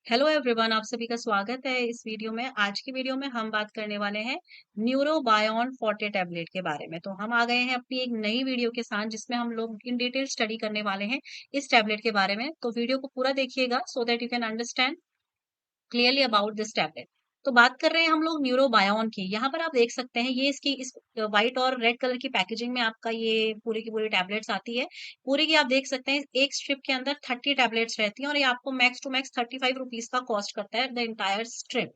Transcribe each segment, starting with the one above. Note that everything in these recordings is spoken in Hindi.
हेलो एवरीवन, आप सभी का स्वागत है इस वीडियो में। आज की वीडियो में हम बात करने वाले हैं न्यूरोबायोन फोर्टे टैबलेट के बारे में। तो हम आ गए हैं अपनी एक नई वीडियो के साथ जिसमें हम लोग इन डिटेल स्टडी करने वाले हैं इस टैबलेट के बारे में। तो वीडियो को पूरा देखिएगा so that you can understand clearly about this tablet. तो बात कर रहे हैं हम लोग न्यूरोबायोन की। यहाँ पर आप देख सकते हैं ये इसकी इस व्हाइट और रेड कलर की पैकेजिंग में आपका ये पूरी की पूरी टैबलेट्स आती है। पूरी की आप देख सकते हैं एक स्ट्रिप के अंदर 30 टैबलेट्स रहती हैं और ये आपको मैक्स टू मैक्स 35 रुपीज का कॉस्ट करता है द इंटायर स्ट्रिप।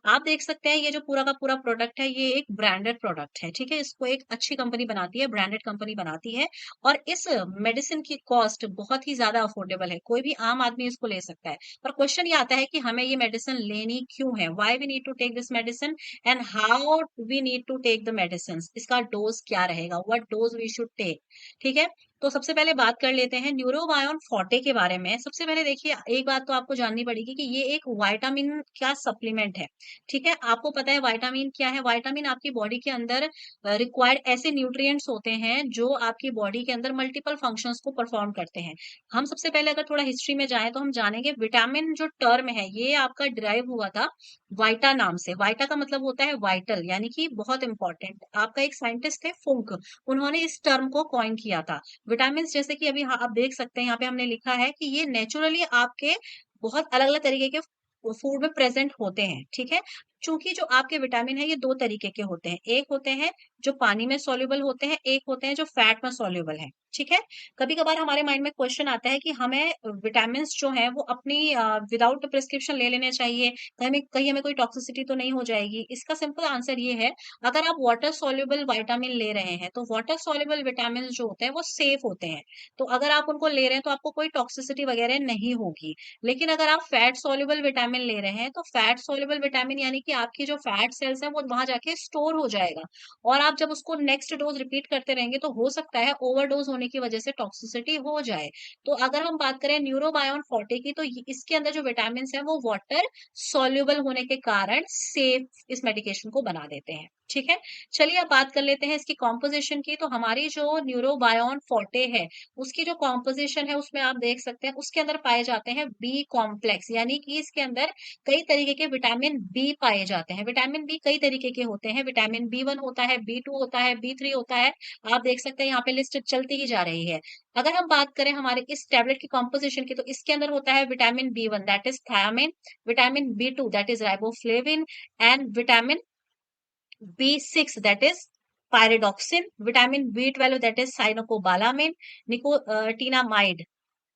आप देख सकते हैं ये जो पूरा का पूरा प्रोडक्ट है ये एक ब्रांडेड प्रोडक्ट है, ठीक है। इसको एक अच्छी कंपनी बनाती है, ब्रांडेड कंपनी बनाती है। और इस मेडिसिन की कॉस्ट बहुत ही ज्यादा अफोर्डेबल है, कोई भी आम आदमी इसको ले सकता है। पर क्वेश्चन ये आता है कि हमें ये मेडिसिन लेनी क्यों है, why we need to take this medicine and how we need to take the medicine. इसका डोज क्या रहेगा, what dose we should take, ठीक है। तो सबसे पहले बात कर लेते हैं न्यूरोबायोन फोर्टे के बारे में। सबसे पहले देखिए, एक बात तो आपको जाननी पड़ेगी कि ये एक विटामिन का सप्लीमेंट है, ठीक है। आपको पता है विटामिन क्या है? विटामिन आपकी बॉडी के अंदर रिक्वायर्ड ऐसे न्यूट्रिएंट्स होते हैं जो आपकी बॉडी के अंदर मल्टीपल फंक्शंस को परफॉर्म करते हैं। हम सबसे पहले अगर थोड़ा हिस्ट्री में जाएं तो हम जानेंगे विटामिन जो टर्म है ये आपका डिराइव हुआ था वाइटा नाम से। वाइटा का मतलब होता है वाइटल, यानी कि बहुत इंपॉर्टेंट। आपका एक साइंटिस्ट थे फुंक, उन्होंने इस टर्म को कॉइन किया था। विटामिन जैसे कि अभी आप देख सकते हैं यहाँ पे हमने लिखा है कि ये नेचुरली आपके बहुत अलग अलग तरीके के फूड में प्रेजेंट होते हैं, ठीक है। चूंकि जो आपके विटामिन है ये दो तरीके के होते हैं, एक होते हैं जो पानी में सॉल्युबल होते हैं, एक होते हैं जो फैट में सॉल्युबल है, ठीक है। कभी कभार हमारे माइंड में क्वेश्चन आता है कि हमें विटामिन जो है वो अपनी विदाउट प्रिस्क्रिप्शन ले लेने चाहिए, कहीं हमें कोई टॉक्सिसिटी तो नहीं हो जाएगी। इसका सिंपल आंसर ये है, अगर आप वाटर सॉल्युबल विटामिन ले रहे हैं तो वाटर सॉल्युबल विटामिन जो होते हैं वो सेफ होते हैं। तो अगर आप उनको ले रहे हैं तो आपको कोई टॉक्सिसिटी वगैरह नहीं होगी। लेकिन अगर आप फैट सॉल्युबल विटामिन ले रहे हैं तो फैट सॉल्युबल विटामिन यानी कि आपकी जो फैट सेल्स है वो वहां जाके स्टोर हो जाएगा, और आप जब उसको नेक्स्ट डोज रिपीट करते रहेंगे तो हो सकता है ओवरडोज होने की वजह से टॉक्सिसिटी हो जाए। तो अगर हम बात करें न्यूरोबायोन फोर्टे की तो इसके अंदर जो विटामिन है वो वाटर सॉल्युबल होने के कारण सेफ इस मेडिकेशन को बना देते हैं, ठीक है। चलिए अब बात कर लेते हैं इसकी कॉम्पोजिशन की। तो हमारी जो न्यूरोबायोन फोर्टे है उसकी जो कॉम्पोजिशन है उसमें आप देख सकते हैं उसके अंदर पाए जाते हैं बी कॉम्प्लेक्स, यानी कि इसके अंदर कई तरीके के विटामिन बी पाए जाते हैं। विटामिन बी कई तरीके के होते हैं, विटामिन बी 1 होता है, बी 2 होता है, बी 3 होता है। आप देख सकते हैं यहाँ पे लिस्ट चलती ही जा रही है। अगर हम बात करें हमारे इस टैबलेट की कॉम्पोजिशन की तो इसके अंदर होता है vitamin B 1 that is thiamine, vitamin B 2 that is riboflavin, and vitamin B 6 that is pyridoxine, vitamin B 12 that is cyanocobalamin, nicotinamide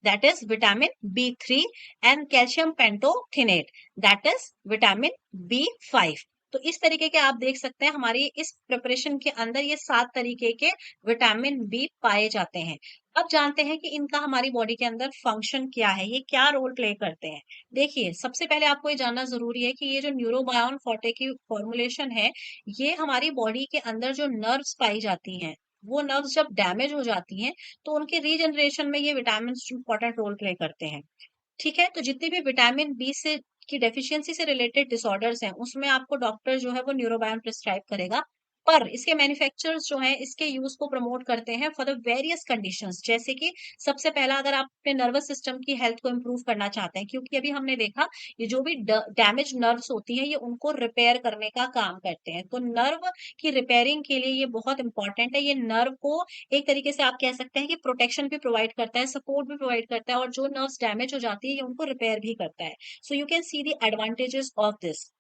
that is vitamin B3, and calcium pantothenate that is vitamin B5। तो इस तरीके के आप देख सकते हैं हमारी इस प्रिपरेशन के अंदर ये 7 तरीके के विटामिन बी पाए जाते हैं। अब जानते हैं कि इनका हमारी बॉडी के अंदर फंक्शन क्या है, ये क्या रोल प्ले करते हैं। देखिए, सबसे पहले आपको ये जानना जरूरी है कि ये जो न्यूरोबायोन फोर्टे की फॉर्मुलेशन है ये हमारी बॉडी के अंदर जो नर्व्स पाई जाती हैं वो नर्व्स जब डैमेज हो जाती हैं तो उनके रीजनरेशन में ये विटामिन इंपॉर्टेंट रोल प्ले करते हैं, ठीक है। तो जितनी भी विटामिन बी से की डेफिशिएंसी से रिलेटेड डिसऑर्डर्स हैं उसमें आपको डॉक्टर जो है वो न्यूरोबायोन प्रिस्क्राइब करेगा। पर इसके मैन्युफैक्चरर्स जो हैं इसके यूज को प्रमोट करते हैं फॉर द वेरियस कंडीशंस। जैसे कि सबसे पहला, अगर आप अपने नर्वस सिस्टम की हेल्थ को इंप्रूव करना चाहते हैं, क्योंकि अभी हमने देखा ये जो भी डैमेज नर्व्स होती हैं ये उनको रिपेयर करने का काम करते हैं। तो नर्व की रिपेयरिंग के लिए ये बहुत इंपॉर्टेंट है। ये नर्व को एक तरीके से आप कह सकते हैं कि प्रोटेक्शन भी प्रोवाइड करता है, सपोर्ट भी प्रोवाइड करता है, और जो नर्व्स डैमेज हो जाती है ये उनको रिपेयर भी करता है। So you can see the advantages of this.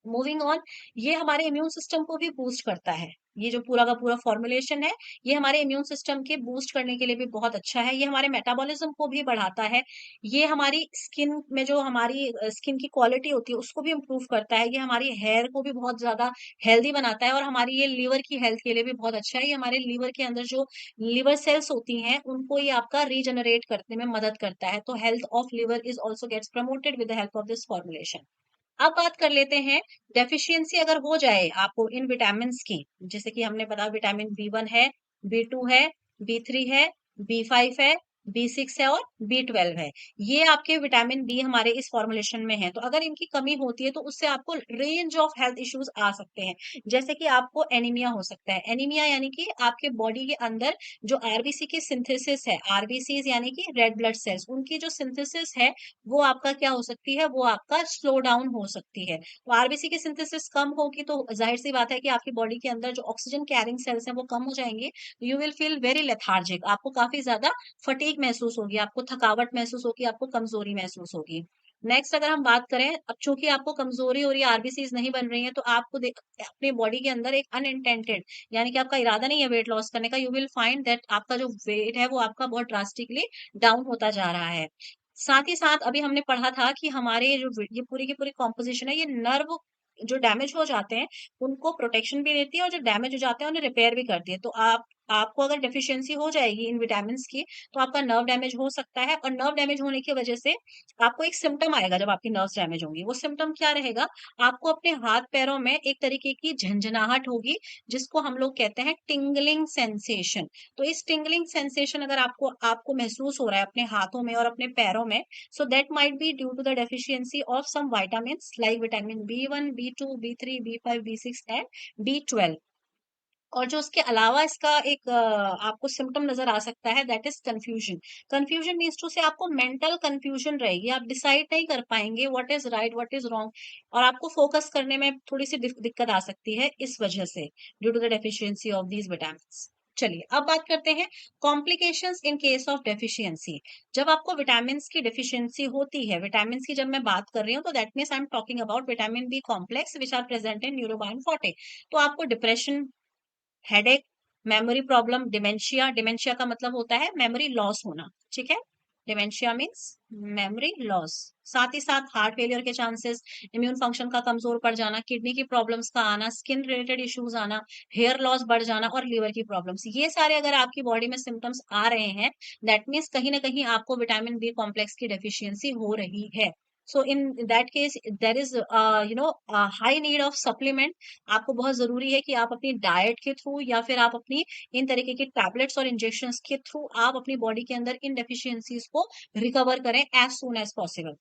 Moving on, ये हमारे इम्यून सिस्टम को भी बूस्ट करता है। ये जो पूरा का पूरा फॉर्मुलेशन है ये हमारे इम्यून सिस्टम के बूस्ट करने के लिए भी बहुत अच्छा है। ये हमारे मेटाबॉलिज्म को भी बढ़ाता है। ये हमारी स्किन में जो हमारी स्किन की क्वालिटी होती है उसको भी इम्प्रूव करता है। ये हमारी हेयर को भी बहुत ज्यादा हेल्दी बनाता है, और हमारी ये लीवर की हेल्थ के लिए भी बहुत अच्छा है। ये हमारे लीवर के अंदर जो लीवर सेल्स होती हैं उनको ये आपका रीजनरेट करने में मदद करता है। तो health of liver is also gets promoted with the help of this formulation. अब बात कर लेते हैं, डेफिशिएंसी अगर हो जाए आपको इन विटामिन की, जैसे कि हमने बताया विटामिन बी 1 है, बी 2 है, बी 3 है, बी 5 है, B6 है और B12 है। ये आपके विटामिन बी हमारे इस फॉर्मुलेशन में है। तो अगर इनकी कमी होती है तो उससे आपको रेंज ऑफ हेल्थ इश्यूज आ सकते हैं। जैसे कि आपको एनीमिया हो सकता है। एनीमिया यानी कि आपके बॉडी के अंदर जो आरबीसी की सिंथेसिस है, आरबीसी यानी कि रेड ब्लड सेल्स, उनकी जो सिंथेसिस है वो आपका क्या हो सकती है, वो आपका स्लो डाउन हो सकती है। तो आरबीसी की सिंथेसिस कम होगी तो जाहिर सी बात है कि आपकी बॉडी के अंदर जो ऑक्सीजन कैरिंग सेल्स हैं वो कम हो जाएंगे। You will feel very lethargic, आपको काफी ज्यादा फटीग महसूस होगी, आपको थकावट महसूस होगी, आपको कमजोरी महसूस होगी। नेक्स्ट अगर हम बात करें, अब चूंकि आपको कमजोरी हो रही है, आरबीसीज नहीं बन रही है, तो आपको अपने बॉडी के अंदर एक अनइंटेंटेड, यानी कि आपका इरादा नहीं है वेट लॉस करने का, यू विल फाइंड दैट आपका जो वेट है वो आपका बहुत ड्रास्टिकली डाउन होता जा रहा है। साथ ही साथ अभी हमने पढ़ा था कि हमारे जो ये पूरी की पूरी कॉम्पोजिशन है, ये नर्व जो डैमेज हो जाते हैं उनको प्रोटेक्शन भी देती है, और जो डैमेज हो जाते हैं उन्हें रिपेयर भी करती है। तो आपको अगर डेफिशिएंसी हो जाएगी इन विटामिन की, तो आपका नर्व डैमेज हो सकता है, और नर्व डैमेज होने की वजह से आपको एक सिम्टम आएगा जब आपकी नर्व्स डैमेज होंगी। वो सिम्टम क्या रहेगा, आपको अपने हाथ पैरों में एक तरीके की झंझनाहट होगी, जिसको हम लोग कहते हैं टिंगलिंग सेंसेशन। तो इस टिंगलिंग सेंसेशन अगर आपको आपको महसूस हो रहा है अपने हाथों में और अपने पैरों में, so that might be due to the deficiency of some vitamins like vitamin B1, B2, B3, B5, B6 and B12। और जो उसके अलावा इसका एक आपको सिम्टम नजर आ सकता है, that is confusion. Confusion means to say आपको मेंटल कंफ्यूजन रहेगी, आप डिसाइड नहीं कर पाएंगे what is right what is wrong, और आपको फोकस करने में थोड़ी सी दिक्कत आ सकती है इस वजह से, due to the deficiency of these vitamin. चलिए अब बात करते हैं complications in case of deficiency. जब आपको विटामिन की डेफिशिएंसी होती है, विटामिन की जब मैं बात कर रही हूँ, तो that means I am talking about vitamin B complex which are present in Neurobion 40। तो आपको depression, headache, memory problem, dementia, dementia का मतलब होता है मेमोरी लॉस होना, ठीक है। Dementia means memory loss. साथ ही साथ हार्ट फेलियर के चांसेस, इम्यून फंक्शन का कमजोर पड़ जाना, किडनी की प्रॉब्लम्स का आना, स्किन रिलेटेड इश्यूज आना, हेयर लॉस बढ़ जाना और लीवर की प्रॉब्लम्स, ये सारे अगर आपकी बॉडी में सिम्टम्स आ रहे हैं, दैट मीन्स कहीं ना कहीं आपको विटामिन बी कॉम्प्लेक्स की डेफिशिएंसी हो रही है। So in that case there is high need of supplement. आपको बहुत जरूरी है कि आप अपनी डाइट के थ्रू या फिर आप अपनी इन तरीके की टैबलेट्स और इंजेक्शंस के थ्रू आप अपनी बॉडी के अंदर इन डेफिशिएंसीज को रिकवर करें एज सून एज पॉसिबल।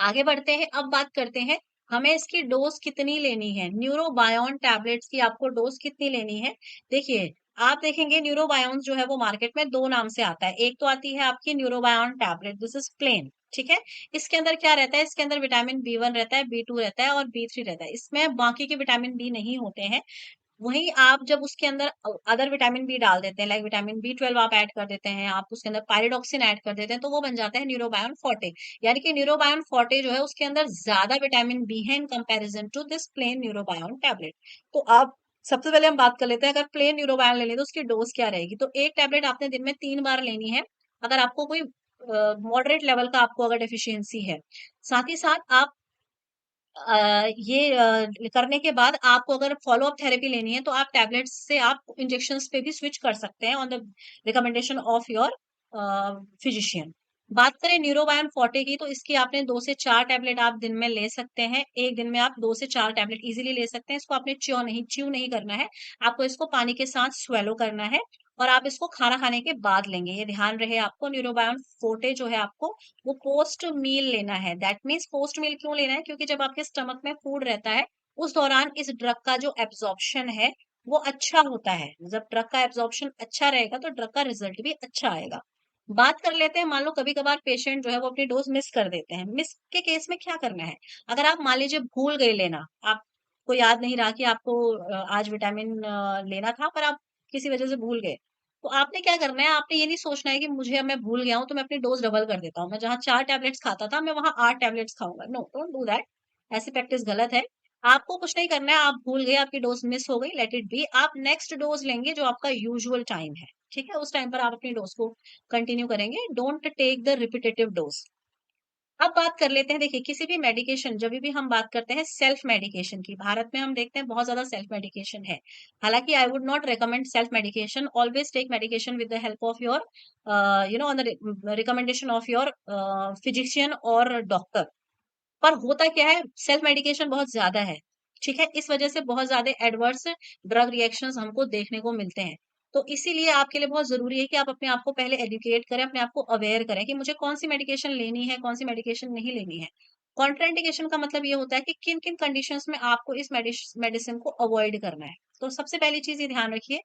आगे बढ़ते हैं, अब बात करते हैं हमें इसकी डोज कितनी लेनी है। न्यूरोबायोन टैबलेट्स की आपको डोज कितनी लेनी है। देखिए, आप देखेंगे न्यूरोबायोन जो है वो मार्केट में दो नाम से आता है। एक तो आती है आपकी न्यूरोबायोन टैबलेट, दिस इज प्लेन, ठीक है। इसके अंदर क्या रहता है, इसके अंदर विटामिन B1 रहता है, B2 रहता है और B3 रहता है। इसमें बाकी के विटामिन बी नहीं होते हैं। वहीं आप जब उसके अंदर अदर विटामिन बी डाल देते हैं, लाइक विटामिन B12 आप ऐड कर देते हैं, आप उसके अंदर पायरिडॉक्सिन ऐड कर देते हैं, तो वो बन जाता है न्यूरोबायोन 40। यानी कि न्यूरोबायोन 40 जो है उसके अंदर ज्यादा विटामिन बी है in comparison to this plain Neurobion tablet. तो आप सबसे पहले हम बात कर लेते हैं, अगर प्लेन न्यूरोबायोन ले लें तो उसकी डोज क्या रहेगी। तो एक टैबलेट आपने दिन में 3 बार लेनी है, अगर आपको कोई मॉडरेट लेवल का आपको अगर डेफिशिएंसी है। साथ ही साथ आप करने के बाद आपको अगर फॉलो अप थेरेपी लेनी है, तो आप टैबलेट्स से आप इंजेक्शंस पे भी स्विच कर सकते हैं on the recommendation of your physician. बात करें न्यूरोबायोन 40 की, तो इसकी आपने 2 से 4 टैबलेट आप दिन में ले सकते हैं। एक दिन में आप 2 से 4 टैबलेट इजीली ले सकते हैं। इसको आपने च्यू नहीं करना है, आपको इसको पानी के साथ स्वेलो करना है, और आप इसको खाना खाने के बाद लेंगे। ये ध्यान रहे आपको, न्यूरोबायोन 40 जो है आपको वो पोस्ट मील लेना है। दैट मीन्स पोस्ट मील क्यों लेना है, क्योंकि जब आपके स्टमक में फूड रहता है उस दौरान इस ड्रग का जो एब्जॉर्प्शन है वो अच्छा होता है। जब ड्रग का एब्जॉर्प्शन अच्छा रहेगा तो ड्रग का रिजल्ट भी अच्छा आएगा। बात कर लेते हैं, मान लो कभी कभार पेशेंट जो है वो अपनी डोज मिस कर देते हैं। मिस के केस में क्या करना है, अगर आप मान लीजिए भूल गए लेना, आपको याद नहीं रहा कि आपको आज विटामिन लेना था, पर आप किसी वजह से भूल गए, तो आपने क्या करना है, आपने ये नहीं सोचना है कि मुझे अब मैं भूल गया हूँ तो मैं अपनी डोज डबल कर देता हूँ, मैं जहाँ 4 टैबलेट्स खाता था मैं वहां 8 टैबलेट्स खाऊंगा। नो, डोंट डू दैट, ऐसी प्रैक्टिस गलत है। आपको कुछ नहीं करना है, आप भूल गए, आपकी डोज मिस हो गई, लेट इट बी। आप नेक्स्ट डोज लेंगे जो आपका यूजुअल टाइम है, ठीक है, उस टाइम पर आप अपनी डोज को कंटिन्यू करेंगे। Don't take the repetitive dose. अब बात कर लेते हैं, देखिए किसी भी मेडिकेशन, जब भी हम बात करते हैं सेल्फ मेडिकेशन की, भारत में हम देखते हैं बहुत ज्यादा सेल्फ मेडिकेशन है। हालांकि I would not recommend self medication, always take medication with the help of your on the recommendation of your physician और डॉक्टर। पर होता क्या है, सेल्फ मेडिकेशन बहुत ज्यादा है, ठीक है, इस वजह से बहुत ज्यादा एडवर्स ड्रग रिएक्शंस हमको देखने को मिलते हैं। तो इसीलिए आपके लिए बहुत ज़रूरी है कि आप अपने आप को पहले एजुकेट करें, अपने आप को अवेयर करें कि मुझे कौन-सी मेडिकेशन लेनी है, कौन-सी मेडिकेशन नहीं लेनी है। कॉन्ट्राइंडिकेशन का मतलब ये होता है कि किन-किन कंडीशंस में आपको इस मेडिसिन को अवॉइड करना है। तो सबसे पहली चीज़ ये ध्यान रखिए,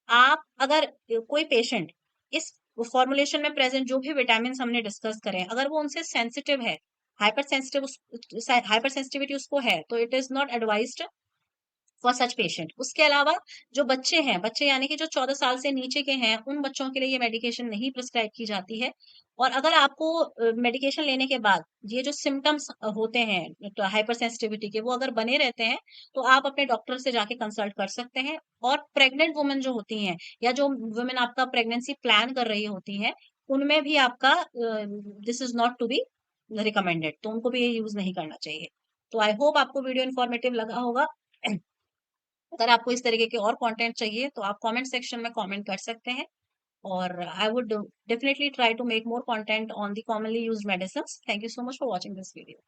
आप अगर कोई पेशेंट इस फॉर्मुलेशन में प्रेज़ेंट जो भी विटामिन्स हमने डिस्कस करे हैं, अगर वो उनसे सेंसिटिव है, हाइपर सेंसिटिविटी उसको है, तो it is not advised for such patient. उसके अलावा जो बच्चे हैं, बच्चे यानी कि जो 14 साल से नीचे के हैं, उन बच्चों के लिए ये मेडिकेशन नहीं प्रिस्क्राइब की जाती है। और अगर आपको मेडिकेशन लेने के बाद ये जो सिम्पटम्स होते हैं तो हाइपर सेंसिटिविटी के, वो अगर बने रहते हैं, तो आप अपने डॉक्टर से जाके कंसल्ट कर सकते हैं। और प्रेग्नेंट वुमन जो होती हैं या जो वुमेन आपका प्रेगनेंसी प्लान कर रही होती हैं, उनमें भी आपका this is not to be recommended, तो उनको भी ये यूज़ नहीं करना चाहिए। तो आई होप आपको वीडियो इन्फॉर्मेटिव लगा होगा। अगर आपको इस तरीके के और कंटेंट चाहिए तो आप कमेंट सेक्शन में कमेंट कर सकते हैं और I would definitely try to make more content on the commonly used medicines. Thank you so much for watching this video.